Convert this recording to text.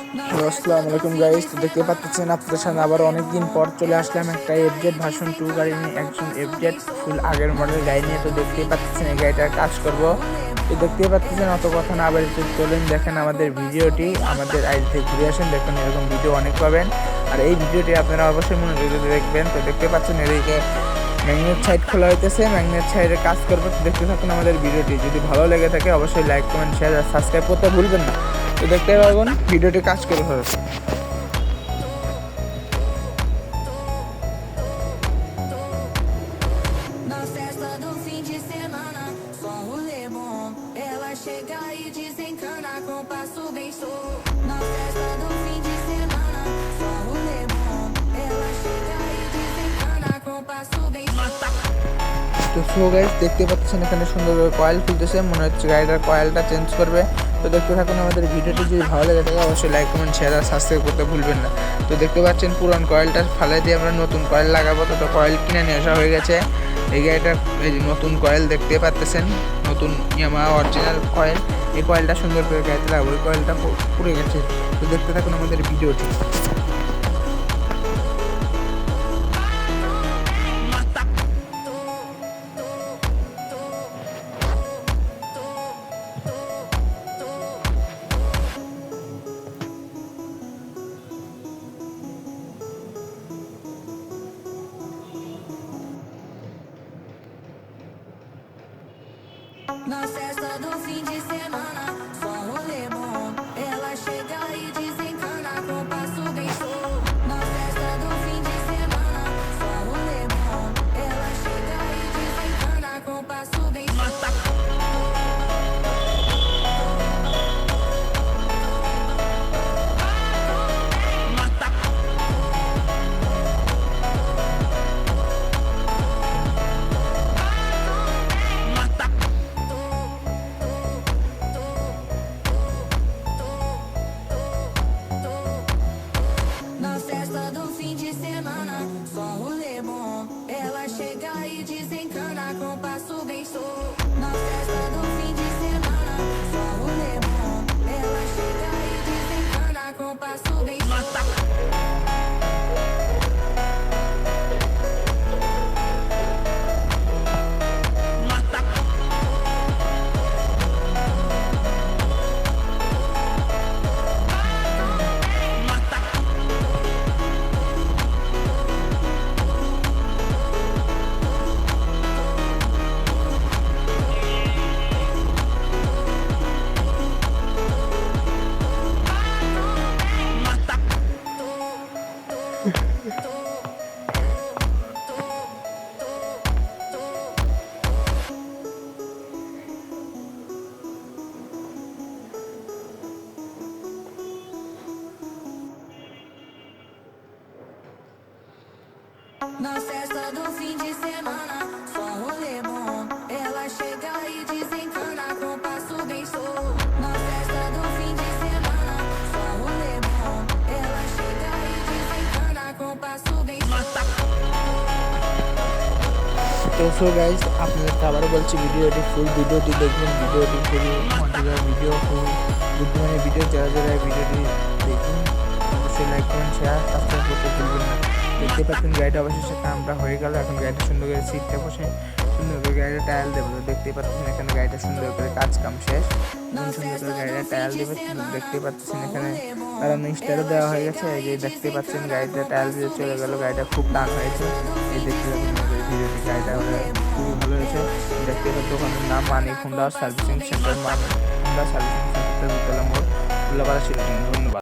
হ্যালো, আসসালামু আলাইকুম গাইস। তো দেখতে পাচ্ছেন আপনাদের সামনে আবার অনেকদিন পর চলে আসলাম একটা এফজেড ভার্সন 2 গাড়ি নিয়ে, একজন এফজেড ফুল আগের মডেল গাড়ি নিয়ে। তো দেখতেই পাচ্ছেন এই গাড়িটার কাজ করব। তো দেখতেই পাচ্ছেন, অত কথা না বলে চলেন দেখেন আমাদের ভিডিওটি। আমাদের আইডি থেকে ঘুরে আসেন, দেখুন এরকম ভিডিও অনেক পাবেন। আর এই ভিডিওটি আপনারা অবশ্যই মনোযোগ দিয়ে দেখবেন। তো দেখতে পাচ্ছেন এদিকে ম্যাগনেট সাইড খোলা হইতেছে, ম্যাগনেট সাইডে কাজ করবে। তো দেখতে থাকুন আমাদের ভিডিওটি। যদি ভালো লেগে থাকে অবশ্যই লাইক, কমেন্ট, শেয়ার আর সাবস্ক্রাইব করতে ভুলবেন না। তো দেখতে পাবেন ভিডিওটি কাজ করে হবে। Na festa do fim de semana, só rolê bom. Ela chega e desencana com passo bem solto. Na festa do fim de semana, só rolê bom. Ela chega e desencana com passo bem solto. তো so guys, দেখতে পাচ্ছেন এখানে সুন্দরভাবে কয়েল খুলতেছে, মনে হচ্ছে গাড়িটার কয়েলটা চেঞ্জ করবে। তো দেখতে থাকুন আমাদের ভিডিওটি। যদি ভালো লেগে থাকে অবশ্যই লাইক, কমেন্ট, শেয়ার আর সাবস্ক্রাইব করতে ভুলবেন না। তো দেখতে পাচ্ছেন পুরান কয়েলটা ফালাই দিয়ে আমরা নতুন কয়েল লাগাবো। তো কয়েল কিনে নিয়ে আসা হয়ে গেছে। এই গাড়িটার এই যে নতুন কয়েল দেখতে পাচ্ছেন, নতুন ইয়ামাহা অরিজিনাল কয়েল। এই কয়েলটা সুন্দর করে গাড়িতে লাগাবো। ওই কয়েলটা পুড়ে গেছে। তো দেখতে থাকুন আমাদের ভিডিওটি। Na festa do fim de semana, só rolê bom. Ela chega e desencana com passo bem solto. Na festa do fim de semana, só rolê bom. Ela chega e desencana com passo bem solto. Na festa do fim de semana, só rolê bom. Ela chega e desencana com passo bem solto. Na festa do fim de semana, só rolê bom. Ela chega e desencana com passo bem solto. Na festa do fim de semana, só rolê bom. Ela chega e desencana com passo bem solto. Na festa do fim de semana, só rolê bom. Ela chega e desencana com passo bem solto. তো so guys, আপনাদেরকে আবারও বলছি ভিডিওটি ফুল ভিডিওটি দেখবেন। ভিডিওটি খুবই মজাদার ভিডিও, খুব বুদ্ধিমানের ভিডিও। যারা যারা এই ভিডিওটি দেখুন অবশ্যই লাইক, কমেন্ট, শেয়ার, সাবস্ক্রাইব করতে ভুলবেন না। দেখতে পাচ্ছেন গাড়িটা অবশেষে কামটা হয়ে গেল। এখন গাড়িটা সুন্দর করে সিটটা বসে সুন্দর করে গাড়িটা টায়াল দেবো। তো দেখতে পাচ্ছেন এখানে গাড়িটা সুন্দর করে কাজ কাম শেষ। এবং সুন্দর করে গাড়িটা টায়াল দেবে। দেখতে পাচ্ছেন এখানে কারণ স্টারও দেওয়া হয়ে গেছে। এই যে দেখতে পাচ্ছেন গাড়িটা টায়াল দিয়ে চলে গেল। গাড়িটা খুব টান হয়েছে। এই দেখতে পাচ্ছেন ভিডিওটি। গাড়িটা খুবই ভালো হয়েছে। দেখতে পাচ্ছেন দোকানের নাম মানিক হুন্ডা সার্ভিসিং সেন্টার, মানিক হুন্ডা সার্ভিসিং সেন্টার, বিতলা মোড়, উল্লাপাড়া, সিলেট। ধন্যবাদ।